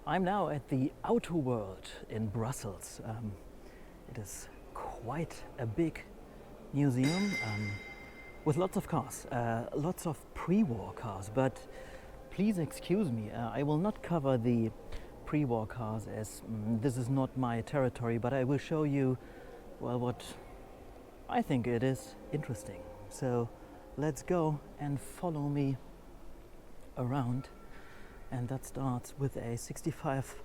I'm now at the Autoworld in Brussels. It is quite a big museum with lots of cars, lots of pre-war cars, but please excuse me, I will not cover the pre-war cars as this is not my territory, but I will show you, well, what I think it is interesting. So let's go and follow me around, and that starts with a 65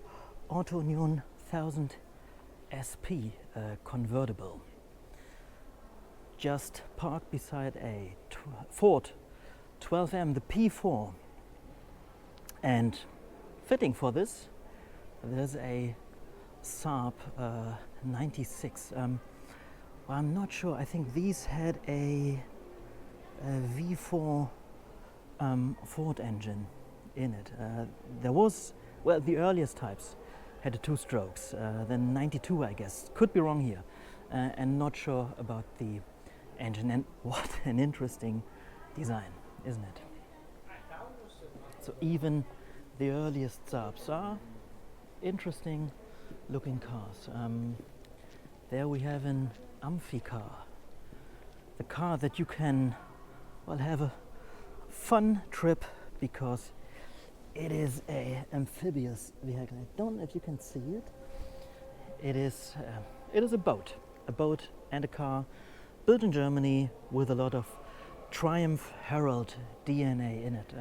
Autonewn 1000 SP convertible, just parked beside a Ford 12M, the P4, and fitting for this there's a Saab 96. Well, I'm not sure, I think these had a V4 Ford engine in it. There was, well, the earliest types had a two-strokes, then 92 I guess, could be wrong here, and not sure about the engine. And what an interesting design, isn't it? So even the earliest Saabs are interesting looking cars. There we have an Amphi car, the car that you can, well, have a fun trip because it is a amphibious vehicle. I don't know if you can see it. It is a boat and a car built in Germany with a lot of Triumph Herald DNA in it.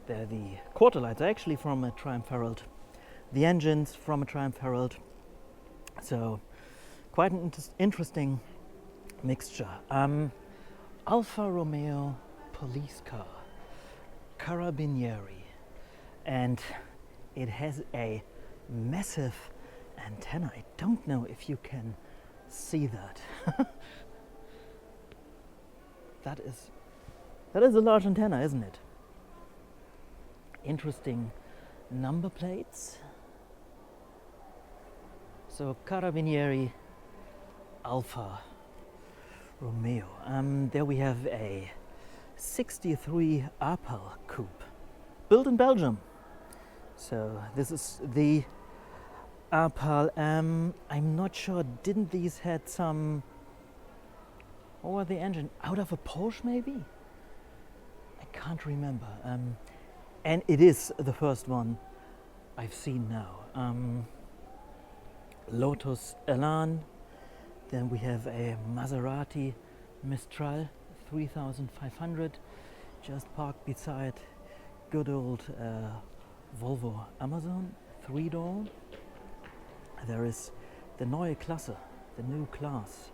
The quarter lights are actually from a Triumph Herald, the engines from a Triumph Herald. So quite an interesting mixture. Alfa Romeo police car, Carabinieri, and it has a massive antenna. I don't know if you can see that. That is a large antenna, isn't it? Interesting number plates. So Carabinieri, Alfa Romeo. There we have a 63 Opel coupe, built in Belgium. So this is the Opel. I'm not sure, didn't these had some, what was the engine? Out of a Porsche maybe? I can't remember. And it is the first one I've seen now. Lotus Elan. Then we have a Maserati Mistral 3500, just parked beside good old Volvo Amazon 3-door. There is the Neue Klasse, the new class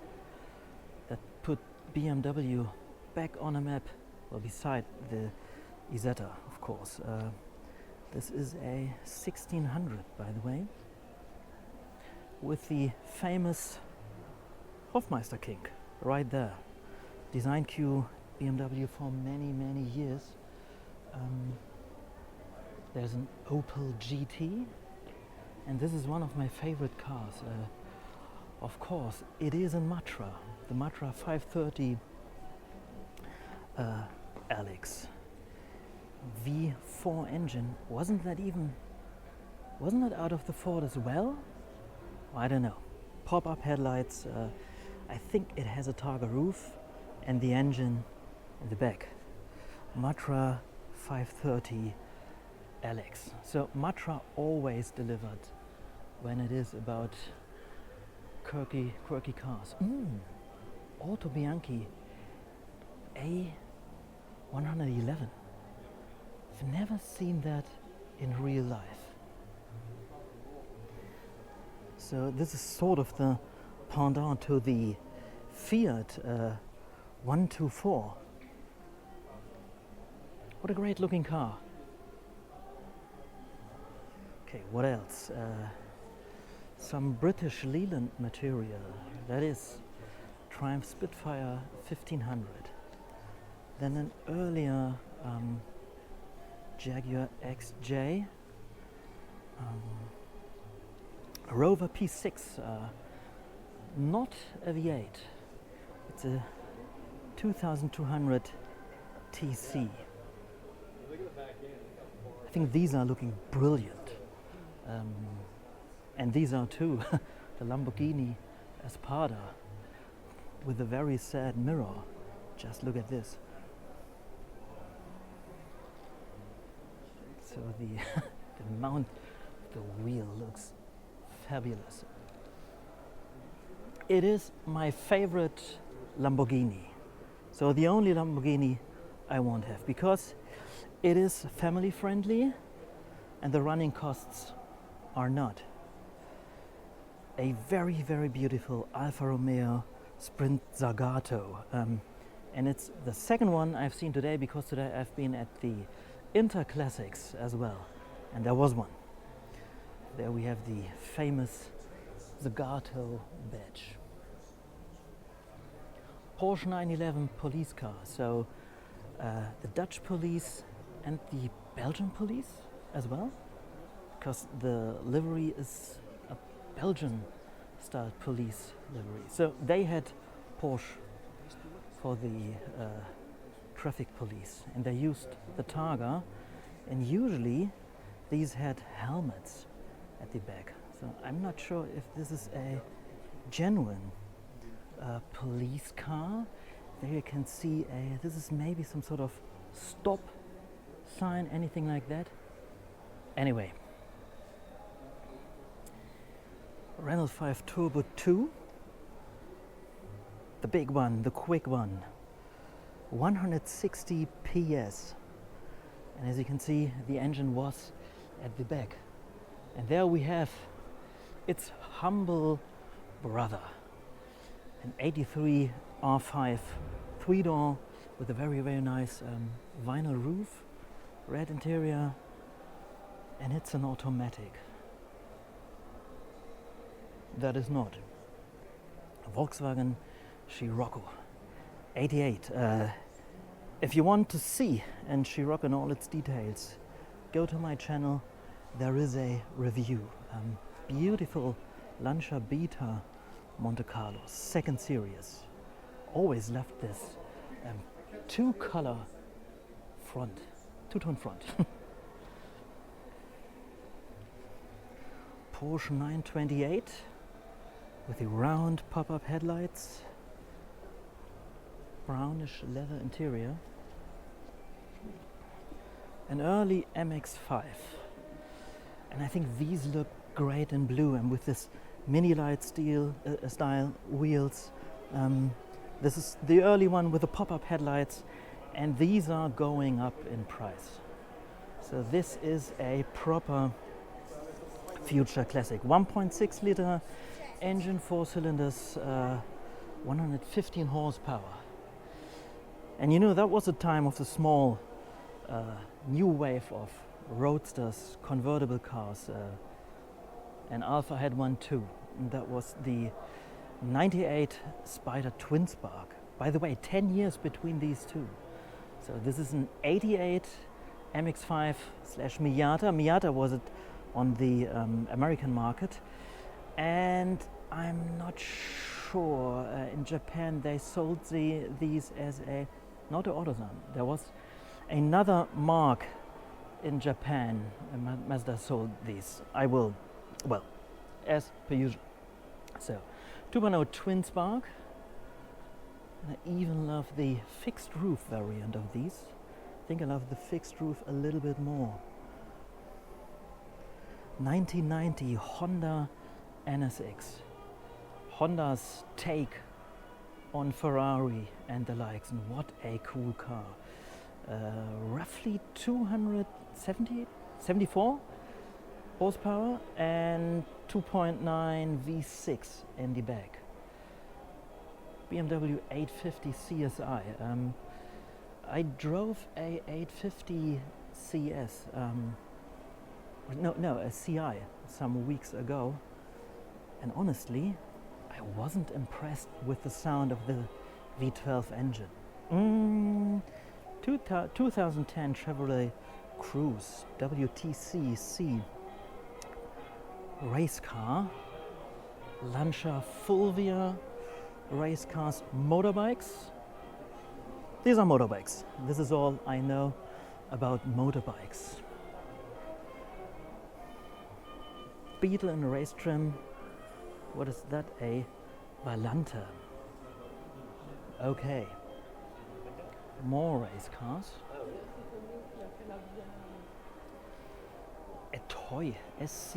that put BMW back on a map, well, beside the Isetta, of course. This is a 1600, by the way, with the famous Hofmeister kink right there. Design Q BMW for many, many years. There's an Opel GT, and this is one of my favorite cars. Of course, it is a Matra, the Matra 530 Alex V4 engine. Wasn't that out of the Ford as well? I don't know. Pop-up headlights. I think it has a Targa roof, and the engine in the back. Matra 530 Alex. So Matra always delivered when it is about quirky cars. Auto Bianchi A111. I've never seen that in real life. So this is sort of the pendant to the Fiat 124. What a great looking car. Okay, what else? Some British Leland material. That is Triumph Spitfire 1500. Then an earlier Jaguar XJ. Rover P6. Not a V8. It's a 2200 TC. I think these are looking brilliant. Um, and these are two, the Lamborghini Espada with a very sad mirror. Just look at this. So the, the mount of the wheel looks fabulous. It is my favorite Lamborghini. So the only Lamborghini I won't have, because it is family friendly and the running costs are not. A very, very beautiful Alfa Romeo Sprint Zagato. And it's the second one I've seen today, because today I've been at the Inter Classics as well. And there was one. There we have the famous Zagato badge. Porsche 911 police car. So the Dutch police and the Belgian police as well, because the livery is a Belgian style police livery. So they had Porsche for the traffic police, and they used the Targa, and usually these had helmets at the back. So I'm not sure if this is a genuine police car. There you can see this is maybe some sort of stop sign, anything like that. Anyway, Renault 5 Turbo 2, the big one, the quick one, 160 PS. And as you can see, the engine was at the back. And there we have its humble brother, an 83 R5 three-door with a very, very nice vinyl roof, red interior, and it's an automatic. That is not. A Volkswagen Scirocco 88. If you want to see and Scirocco in all its details, go to my channel. There is a review. Beautiful Lancia Beta Monte Carlo, second series. Always loved this two-color front, two-tone front. Porsche 928 with the round pop-up headlights, brownish leather interior, an early MX-5, and I think these look great in blue, and with this mini light style wheels. This is the early one with the pop-up headlights, and these are going up in price. So this is a proper future classic. 1.6 liter engine, 4 cylinders, 115 horsepower. And you know, that was a time of the small new wave of roadsters, convertible cars, and Alfa had one too. And that was the 98 Spider Twin Spark. By the way, 10 years between these two. So this is an 88 MX-5 / Miata. Miata was it on the American market, and I'm not sure, in Japan they sold these as a, not a Autosan, there was another mark in Japan, Mazda sold these. I will, well, as per usual. So 2.0 Twin Spark, and I even love the fixed roof variant of these. I think I love the fixed roof a little bit more. 1990 Honda NSX, Honda's take on Ferrari and the likes, and what a cool car. Roughly 274 horsepower and 2.9 V6 in the back. BMW 850 CSI. I drove a 850 CS, a CI some weeks ago, and honestly, I wasn't impressed with the sound of the V12 engine. 2010 Chevrolet Cruze WTCC race car, Lancia Fulvia race cars, motorbikes. These are motorbikes. This is all I know about motorbikes. Beetle in race trim. What is that? A Valante. Okay. More race cars. A toy SC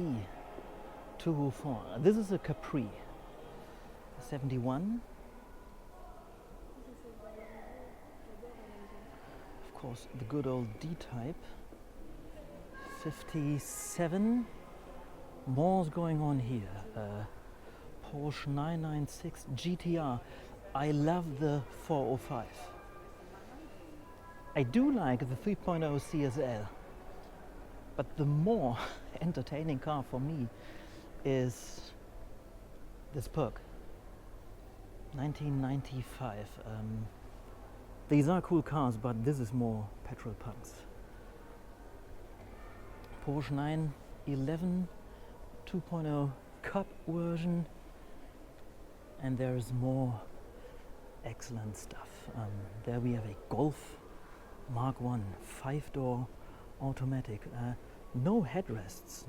204. This is a Capri. 71. Of course, the good old D-Type. 57. More's going on here. Porsche 996 GTR. I love the 405. I do like the 3.0 CSL, but the more entertaining car for me is this Perk. 1995. These are cool cars, but this is more petrol punks. Porsche 911 2.0 Cup version, and there is more excellent stuff. There we have a Golf Mark 1 5-door automatic. No headrests.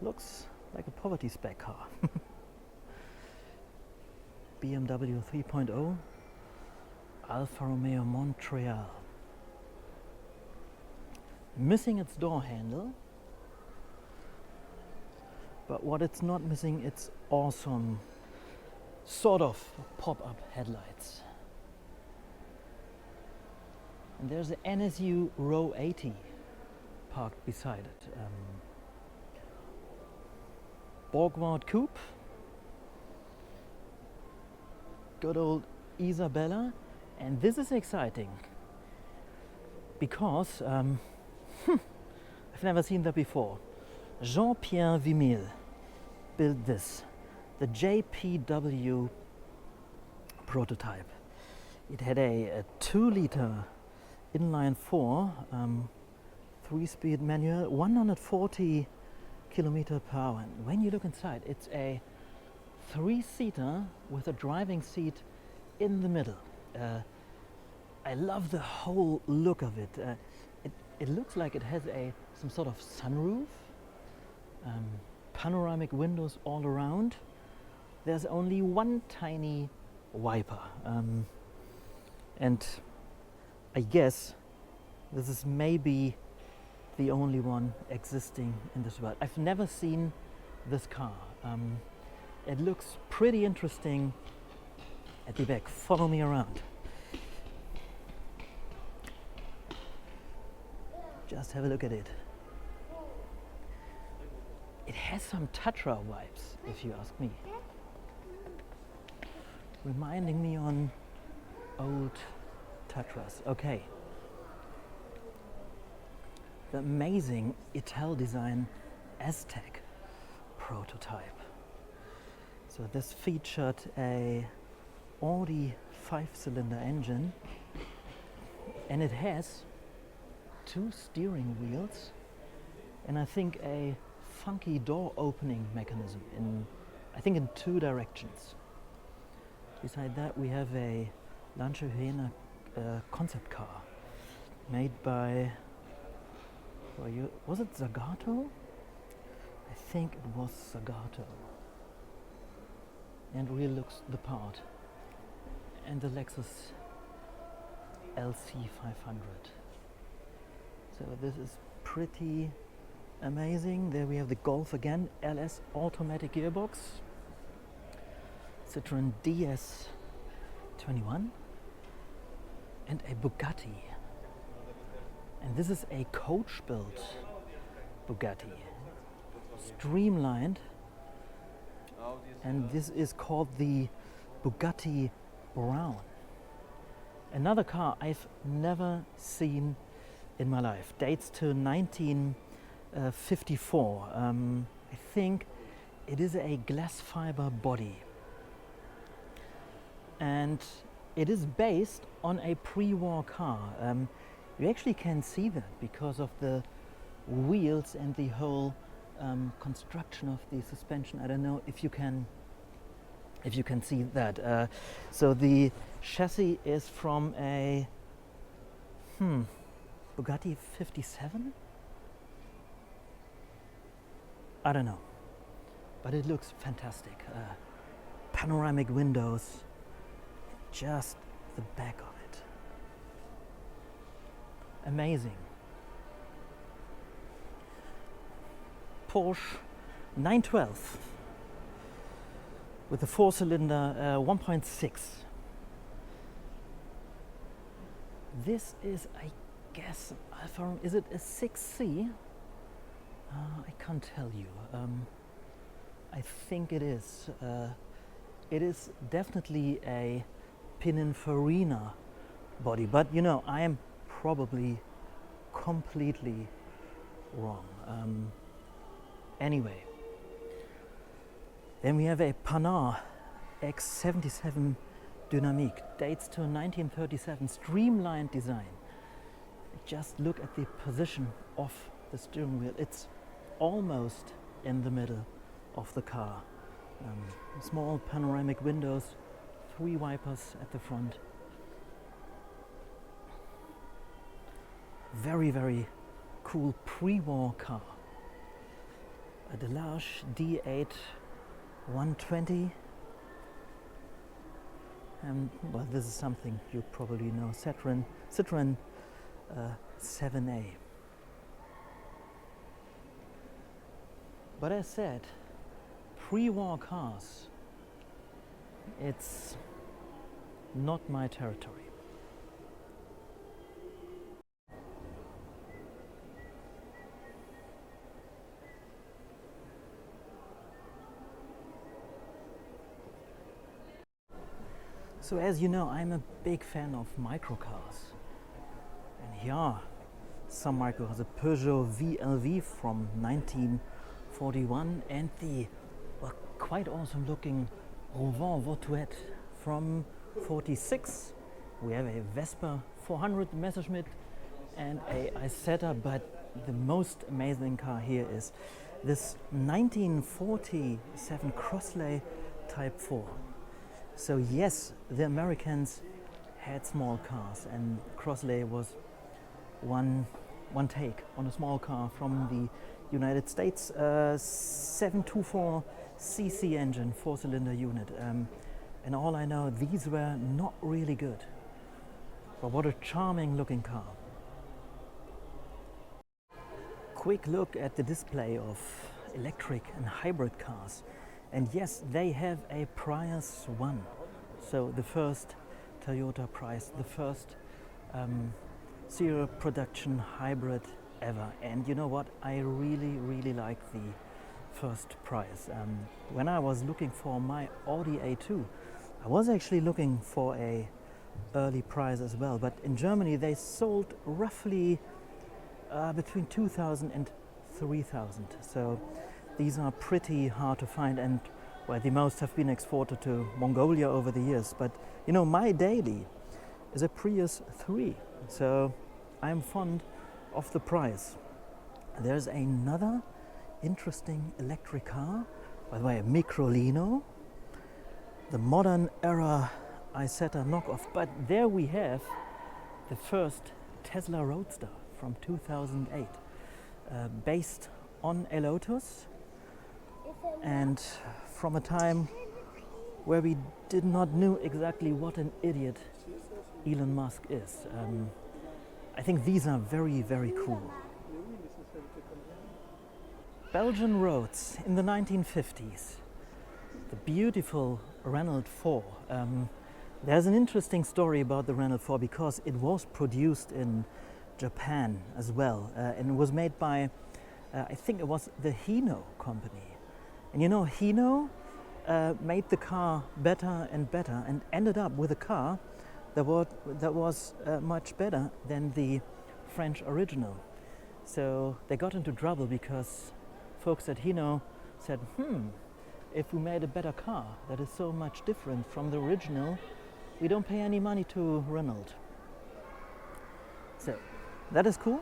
Looks like a poverty spec car. BMW 3.0 Alfa Romeo Montreal. Missing its door handle, but what it's not missing, it's awesome sort of pop-up headlights. And there's an NSU Row 80 parked beside it. Borgward Coupe. Good old Isabella. And this is exciting because I've never seen that before. Jean-Pierre Vimille built this, the JPW prototype. It had a 2-liter inline 4, 3-speed manual, 140 kilometer per hour. And when you look inside, it's a 3-seater with a driving seat in the middle. I love the whole look of it. It looks like it has some sort of sunroof, panoramic windows all around. There's only one tiny wiper, and I guess this is maybe the only one existing in this world. I've never seen this car. It looks pretty interesting at the back. Follow me around. Just have a look at it. It has some Tatra vibes, if you ask me. Reminding me on old Tatras. Okay. The amazing Ital design Aztec prototype. So this featured a Audi 5-cylinder engine, and it has 2 steering wheels and I think a funky door opening mechanism I think in 2 directions. Beside that we have a Lancia Hyena concept car made by, was it Zagato? I think it was Zagato. And really looks the part. And the Lexus LC500. So this is pretty amazing. There we have the Golf again, LS automatic gearbox. Citroen DS21 and a Bugatti. And this is a coach-built Bugatti, streamlined, and this is called the Bugatti Brown. Another car I've never seen in my life. Dates to 1954. I think it is a glass fiber body. And it is based on a pre-war car. You actually can see that because of the wheels and the whole construction of the suspension. I don't know if you can see that. So the chassis is from a Bugatti 57, I don't know, but it looks fantastic. Panoramic windows, just the back of it. Amazing. Porsche 912 with a 4-cylinder 1.6. This is, I guess, Alfa Romeo. Is it a 6C? I can't tell you. I think it is. It is definitely a Pininfarina body, but you know, I am probably completely wrong. Anyway, then we have a Panhard X77 Dynamique, dates to 1937, streamlined design. Just look at the position of the steering wheel. It's almost in the middle of the car. Small panoramic windows, 3 wipers at the front. Very, very cool pre-war car. A Delage D8 120. Well, this is something you probably know, Citroën 7A. But as said, pre-war cars, it's not my territory. So as you know, I'm a big fan of microcars. And here are some microcars, a Peugeot VLV from 1941 and the quite awesome looking Rouen Vautuette from 46. We have a Vespa 400 Messerschmitt and a Isetta, but the most amazing car here is this 1947 Crossley Type 4. So yes, the Americans had small cars, and Crossley was one take on a small car from the United States, 724 cc engine, 4-cylinder unit. And all I know, these were not really good. But what a charming looking car. Quick look at the display of electric and hybrid cars. And yes, they have a Prius 1. So the first Toyota Prius, the first serial production hybrid ever. And you know what? I really like the first Prius. When I was looking for my Audi A2, I was actually looking for a early Prius as well. But in Germany, they sold roughly between 2,000 and 3,000. So these are pretty hard to find, and well, the most have been exported to Mongolia over the years. But you know, my daily is a Prius 3, so I'm fond of the Prius. There's another interesting electric car, by the way, a Microlino, the modern era Isetta knockoff. But there we have the first Tesla Roadster from 2008, based on a Lotus, and from a time where we did not know exactly what an idiot Elon Musk is. I think these are very cool. Belgian roads in the 1950s. The beautiful Renault 4. There's an interesting story about the Renault 4 because it was produced in Japan as well, and it was made by I think it was the Hino company. And you know, Hino made the car better and better and ended up with a car that was much better than the French original. So they got into trouble because folks at Hino said, if we made a better car that is so much different from the original, we don't pay any money to Renault. So that is cool.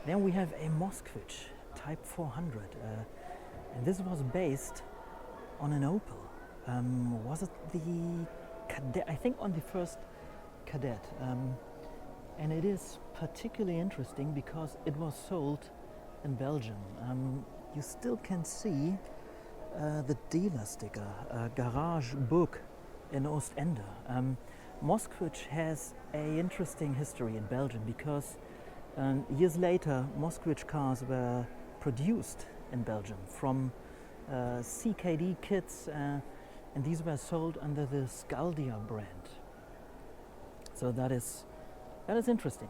Then we have a Moskvich Type 400, and this was based on an Opel. Was it the Kadett? I think on the first Kadett. And it is particularly interesting because it was sold in Belgium. you still can see the dealer sticker, Garage Book in Oostende. Moskvich has an interesting history in Belgium because years later Moskvich cars were produced in Belgium from CKD kits, and these were sold under the Scaldia brand. So that is interesting.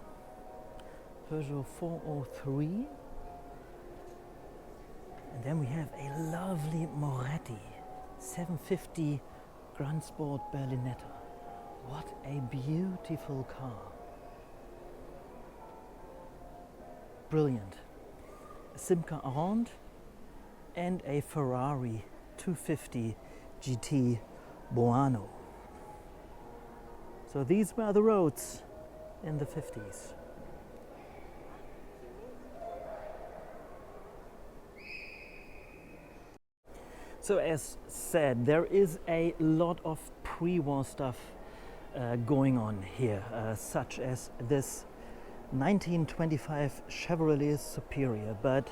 Peugeot 403. And then we have a lovely Moretti 750 Grand Sport Berlinetta. What a beautiful car. Brilliant. A Simca Arand and a Ferrari 250 GT Boano. So these were the roads in the 50s. So as said, there is a lot of pre-war stuff going on here, such as this 1925 Chevrolet Superior, but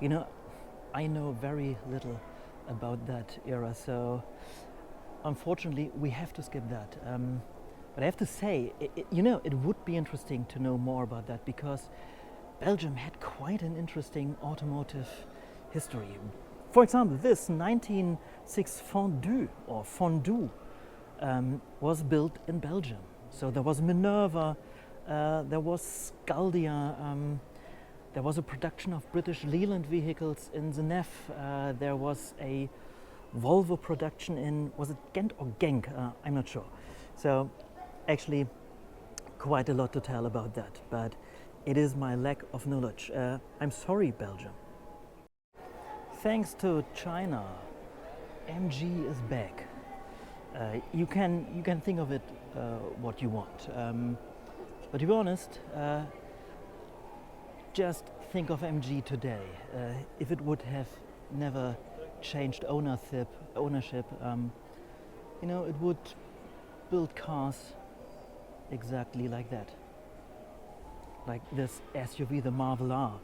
you know, I know very little about that era, so unfortunately we have to skip that. But I have to say, it would be interesting to know more about that because Belgium had quite an interesting automotive history. For example, this 1906 Fondue was built in Belgium. So there was Minerva, there was Scaldia, there was a production of British Leland vehicles in Zenef, there was a Volvo production in, was it Ghent or Genk? I'm not sure. So actually quite a lot to tell about that, but it is my lack of knowledge. I'm sorry, Belgium. Thanks to China, MG is back. You can think of it what you want, but to be honest, just think of MG today. If it would have never changed ownership, it would build cars exactly like that, like this SUV, the Marvel R.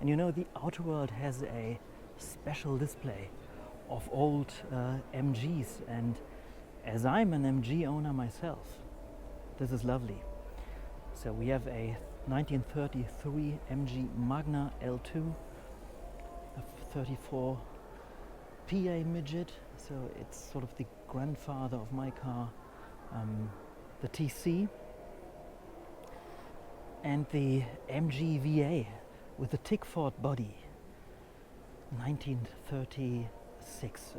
And the Autoworld has a special display of old MGs, and as I'm an MG owner myself, this is lovely. So we have a 1933 MG Magna L2, a 34 PA midget, so it's sort of the grandfather of my car, the TC, and the MG VA with the Tickford body, 1936.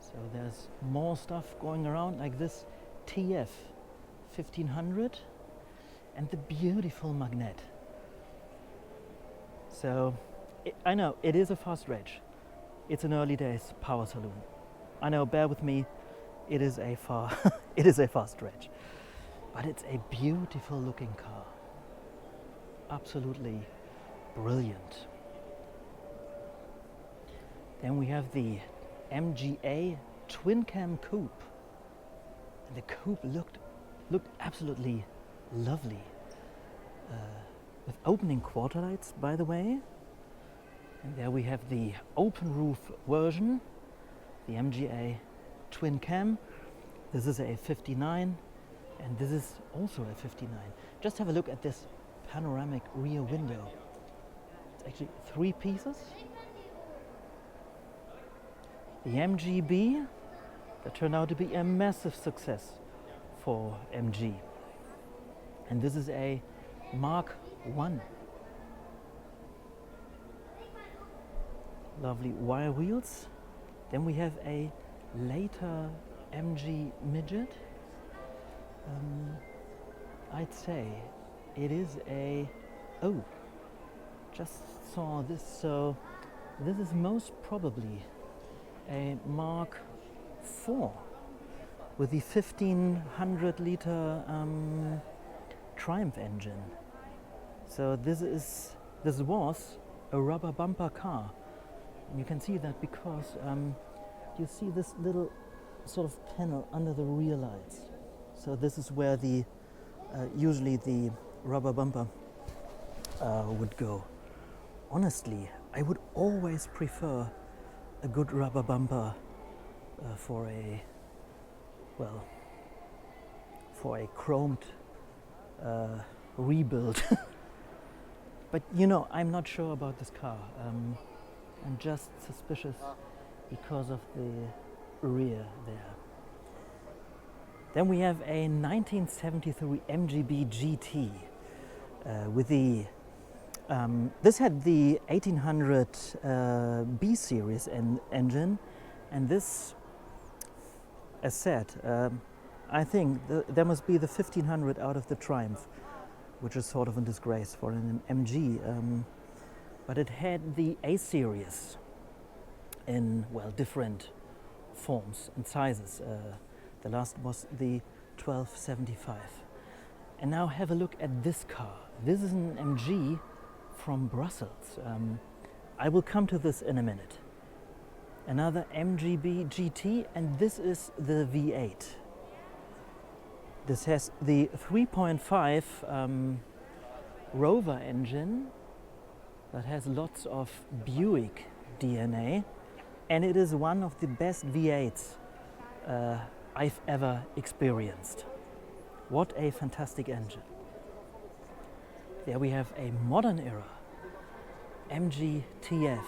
So there's more stuff going around, like this TF 1500 and the beautiful Magnet. So I know it is a fast rage. It's an early days power saloon. I know, bear with me. It is a fast rage. But it's a beautiful looking car. Absolutely brilliant. Then we have the MGA twin cam coupe. And the coupe looked absolutely lovely. With opening quarter lights, by the way. And there we have the open roof version, the MGA twin cam. This is a 59. And this is also a 59. Just have a look at this panoramic rear window. It's actually 3 pieces. The MGB, that turned out to be a massive success for MG. And this is a Mark I. Lovely wire wheels. Then we have a later MG midget. I'd say it is just saw this, so this is most probably a Mark IV with the 1500 liter Triumph engine. So this was a rubber bumper car. And you can see that because you see this little sort of panel under the rear lights. So this is where usually the rubber bumper would go. Honestly, I would always prefer a good rubber bumper for a, well, for a chromed rebuild. But you know, I'm not sure about this car. I'm just suspicious because of the rear there. Then we have a 1973 MGB GT with the this had the 1800 B series engine, and this, as said, I think there must be the 1500 out of the Triumph, which is sort of a disgrace for an MG. But it had the A series in, well, different forms and sizes. The last was the 1275. And now have a look at this car. This is an MG from Brussels. I will come to this in a minute. Another MGB GT, and this is the V8. This has the 3.5 Rover engine that has lots of Buick DNA, and it is one of the best V8s I've ever experienced. What a fantastic engine. There we have a modern era MG TF,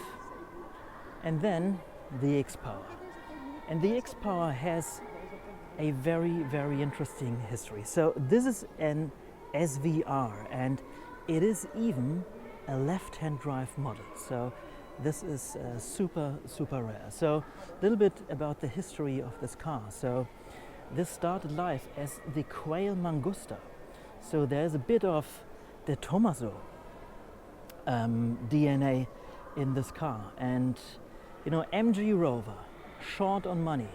and then the X-Power. And the X-Power has a very, very interesting history. So this is an SVR, and it is even a left-hand drive model. So this is super, super rare. So a little bit about the history of this car. So this started life as the Quail Mangusta. So there's a bit of the Tommaso DNA in this car. And you know, MG Rover, short on money.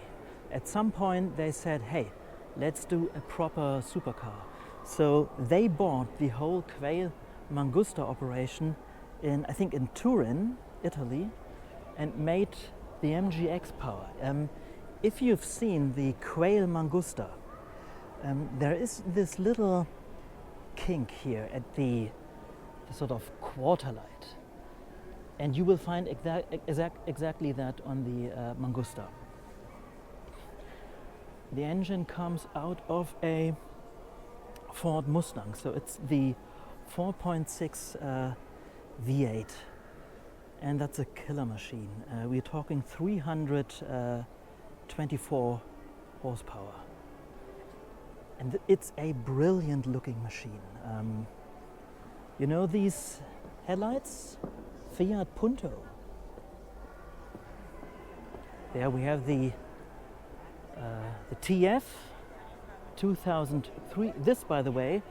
At some point they said, hey, let's do a proper supercar. So they bought the whole Quail Mangusta operation in, I think, in Turin, Italy, and made the MG X-Power. If you've seen the Quail Mangusta, there is this little kink here at the sort of quarter light, and you will find exactly that on the Mangusta. The engine comes out of a Ford Mustang, so it's the 4.6 V8, and that's a killer machine. We're talking 324 horsepower, and it's a brilliant looking machine. You know these headlights? Fiat Punto. There we have the TF 2003. This, by the way,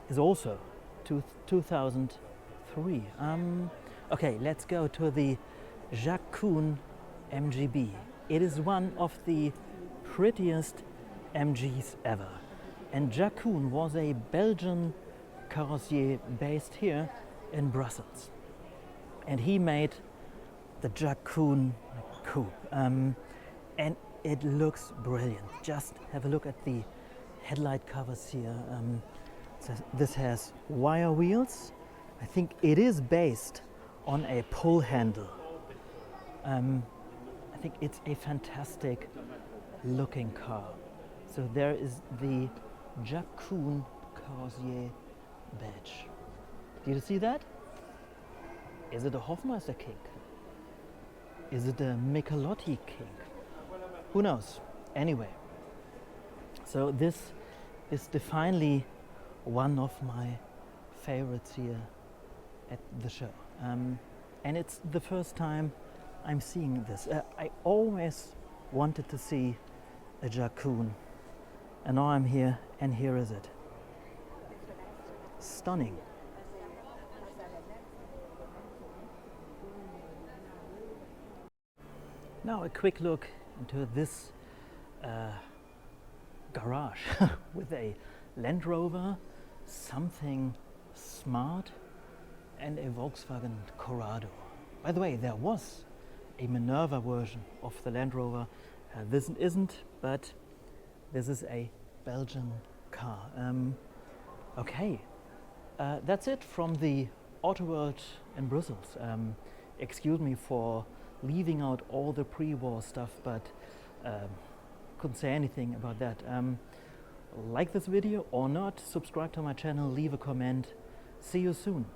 is also 2003. Okay, let's go to the Jacques Koen MGB. It is one of the prettiest MGs ever. And Jacques Koen was a Belgian carrossier based here in Brussels. And he made the Jacques Koen coupe. And it looks brilliant. Just have a look at the headlight covers here. So this has wire wheels. I think it is based on a pull handle. I think it's a fantastic looking car. So there is the Jacques Koen Carrossier badge. Did you see that? Is it a Hofmeister kink? Is it a Michelotti kink? Who knows? Anyway, so this is definitely one of my favorites here at the show. And it's the first time I'm seeing this. I always wanted to see a Jacques Koen, and now I'm here, and here is it. Stunning. Now a quick look into this garage with a Land Rover, something smart, and a Volkswagen Corrado. By the way, there was a Minerva version of the Land Rover. This isn't, but this is a Belgian car. Okay, That's it from the Autoworld in Brussels. Excuse me for leaving out all the pre-war stuff, but couldn't say anything about that. Like this video or not, subscribe to my channel, leave a comment. See you soon.